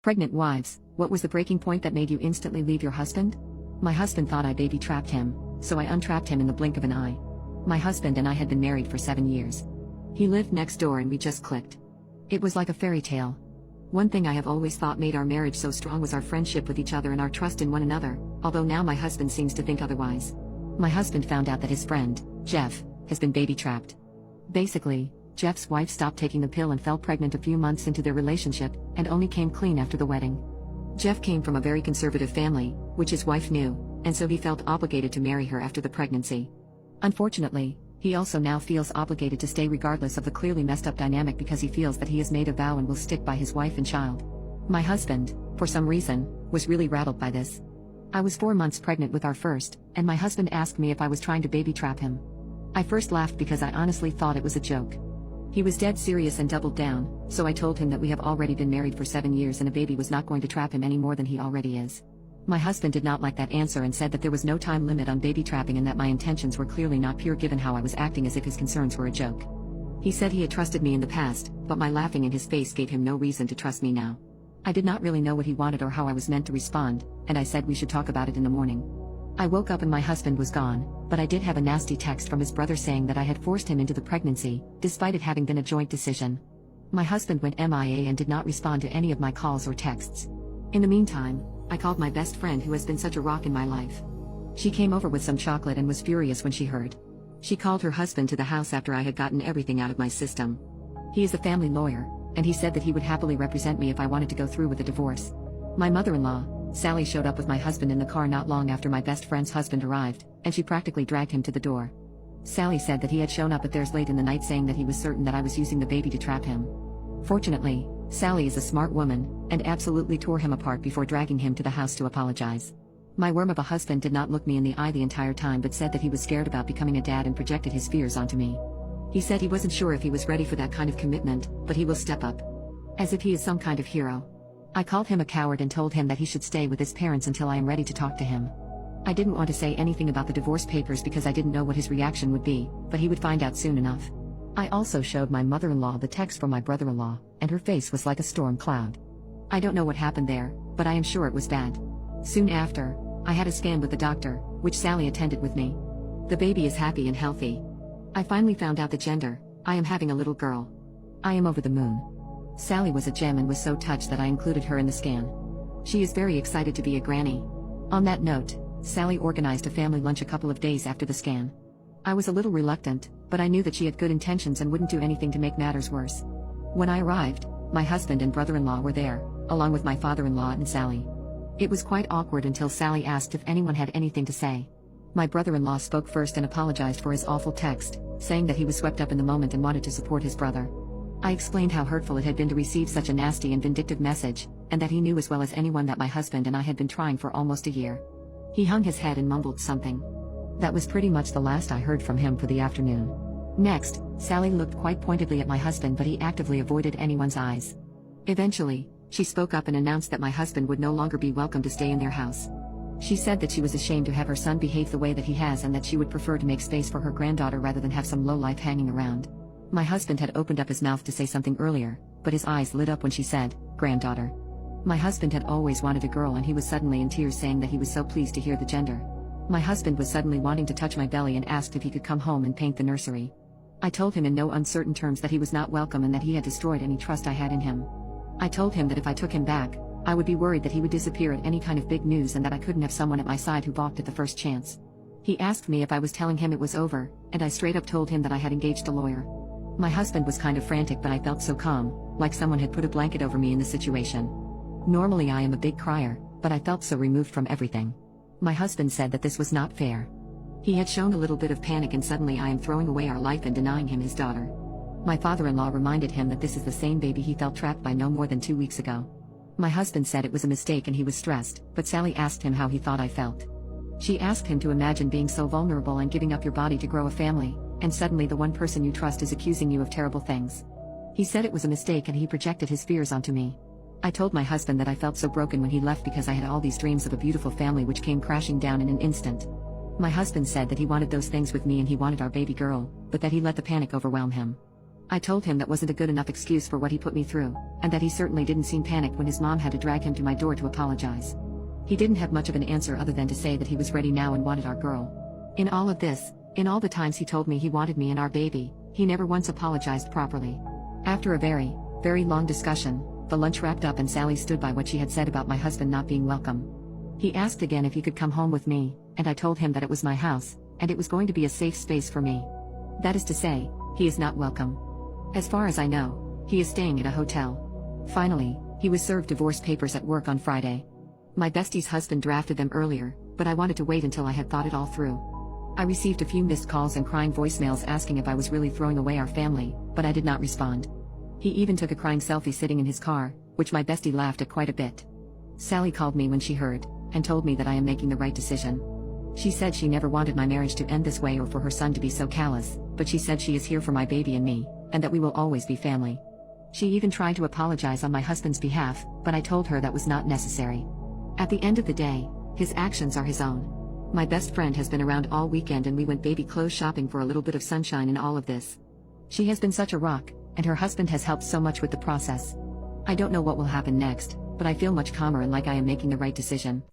Pregnant wives, what was the breaking point that made you instantly leave your husband? My husband thought I baby trapped him, so I untrapped him in the blink of an eye. My husband and I had been married for 7 years. He lived next door and we just clicked. It was like a fairy tale. One thing I have always thought made our marriage so strong was our friendship with each other and our trust in one another, although now my husband seems to think otherwise. My husband found out that his friend, Jeff, has been baby trapped. Basically, Jeff's wife stopped taking the pill and fell pregnant a few months into their relationship, and only came clean after the wedding. Jeff came from a very conservative family, which his wife knew, and so he felt obligated to marry her after the pregnancy. Unfortunately, he also now feels obligated to stay regardless of the clearly messed up dynamic because he feels that he has made a vow and will stick by his wife and child. My husband, for some reason, was really rattled by this. I was 4 months pregnant with our first, and my husband asked me if I was trying to baby trap him. I first laughed because I honestly thought it was a joke. He was dead serious and doubled down, so I told him that we have already been married for 7 years and a baby was not going to trap him any more than he already is. My husband did not like that answer and said that there was no time limit on baby trapping and that my intentions were clearly not pure given how I was acting as if his concerns were a joke. He said he had trusted me in the past, but my laughing in his face gave him no reason to trust me now. I did not really know what he wanted or how I was meant to respond, and I said we should talk about it in the morning. I woke up and my husband was gone, but I did have a nasty text from his brother saying that I had forced him into the pregnancy, despite it having been a joint decision. My husband went MIA and did not respond to any of my calls or texts. In the meantime, I called my best friend who has been such a rock in my life. She came over with some chocolate and was furious when she heard. She called her husband to the house after I had gotten everything out of my system. He is a family lawyer, and he said that he would happily represent me if I wanted to go through with a divorce. My mother-in-law, Sally, showed up with my husband in the car not long after my best friend's husband arrived, and she practically dragged him to the door. Sally said that he had shown up at theirs late in the night saying that he was certain that I was using the baby to trap him. Fortunately, Sally is a smart woman, and absolutely tore him apart before dragging him to the house to apologize. My worm of a husband did not look me in the eye the entire time but said that he was scared about becoming a dad and projected his fears onto me. He said he wasn't sure if he was ready for that kind of commitment, but he will step up. As if he is some kind of hero. I called him a coward and told him that he should stay with his parents until I am ready to talk to him. I didn't want to say anything about the divorce papers because I didn't know what his reaction would be, but he would find out soon enough. I also showed my mother-in-law the text from my brother-in-law, and her face was like a storm cloud. I don't know what happened there, but I am sure it was bad. Soon after, I had a scan with the doctor, which Sally attended with me. The baby is happy and healthy. I finally found out the gender. I am having a little girl. I am over the moon. Sally was a gem and was so touched that I included her in the scan. She is very excited to be a granny. On that note, Sally organized a family lunch a couple of days after the scan. I was a little reluctant, but I knew that she had good intentions and wouldn't do anything to make matters worse. When I arrived, my husband and brother-in-law were there, along with my father-in-law and Sally. It was quite awkward until Sally asked if anyone had anything to say. My brother-in-law spoke first and apologized for his awful text, saying that he was swept up in the moment and wanted to support his brother. I explained how hurtful it had been to receive such a nasty and vindictive message, and that he knew as well as anyone that my husband and I had been trying for almost a year. He hung his head and mumbled something. That was pretty much the last I heard from him for the afternoon. Next, Sally looked quite pointedly at my husband, but he actively avoided anyone's eyes. Eventually, she spoke up and announced that my husband would no longer be welcome to stay in their house. She said that she was ashamed to have her son behave the way that he has and that she would prefer to make space for her granddaughter rather than have some lowlife hanging around. My husband had opened up his mouth to say something earlier, but his eyes lit up when she said, "Granddaughter." My husband had always wanted a girl and he was suddenly in tears saying that he was so pleased to hear the gender. My husband was suddenly wanting to touch my belly and asked if he could come home and paint the nursery. I told him in no uncertain terms that he was not welcome and that he had destroyed any trust I had in him. I told him that if I took him back, I would be worried that he would disappear at any kind of big news and that I couldn't have someone at my side who balked at the first chance. He asked me if I was telling him it was over, and I straight up told him that I had engaged a lawyer. My husband was kind of frantic, but I felt so calm, like someone had put a blanket over me in the situation. Normally I am a big crier, but I felt so removed from everything. My husband said that this was not fair. He had shown a little bit of panic and suddenly I am throwing away our life and denying him his daughter. My father-in-law reminded him that this is the same baby he felt trapped by no more than 2 weeks ago. My husband said it was a mistake and he was stressed, but Sally asked him how he thought I felt. She asked him to imagine being so vulnerable and giving up your body to grow a family, and suddenly the one person you trust is accusing you of terrible things. He said it was a mistake and he projected his fears onto me. I told my husband that I felt so broken when he left because I had all these dreams of a beautiful family which came crashing down in an instant. My husband said that he wanted those things with me and he wanted our baby girl, but that he let the panic overwhelm him. I told him that wasn't a good enough excuse for what he put me through, and that he certainly didn't seem panicked when his mom had to drag him to my door to apologize. He didn't have much of an answer other than to say that he was ready now and wanted our girl. In all of this, in all the times he told me he wanted me and our baby, he never once apologized properly. After a very, very long discussion, the lunch wrapped up and Sally stood by what she had said about my husband not being welcome. He asked again if he could come home with me, and I told him that it was my house, and it was going to be a safe space for me. That is to say, he is not welcome. As far as I know, he is staying at a hotel. Finally, he was served divorce papers at work on Friday. My bestie's husband drafted them earlier, but I wanted to wait until I had thought it all through. I received a few missed calls and crying voicemails asking if I was really throwing away our family, but I did not respond. He even took a crying selfie sitting in his car, which my bestie laughed at quite a bit. Sally called me when she heard, and told me that I am making the right decision. She said she never wanted my marriage to end this way or for her son to be so callous, but she said she is here for my baby and me, and that we will always be family. She even tried to apologize on my husband's behalf, but I told her that was not necessary. At the end of the day, his actions are his own. My best friend has been around all weekend and we went baby clothes shopping for a little bit of sunshine in all of this. She has been such a rock, and her husband has helped so much with the process. I don't know what will happen next, but I feel much calmer and like I am making the right decision.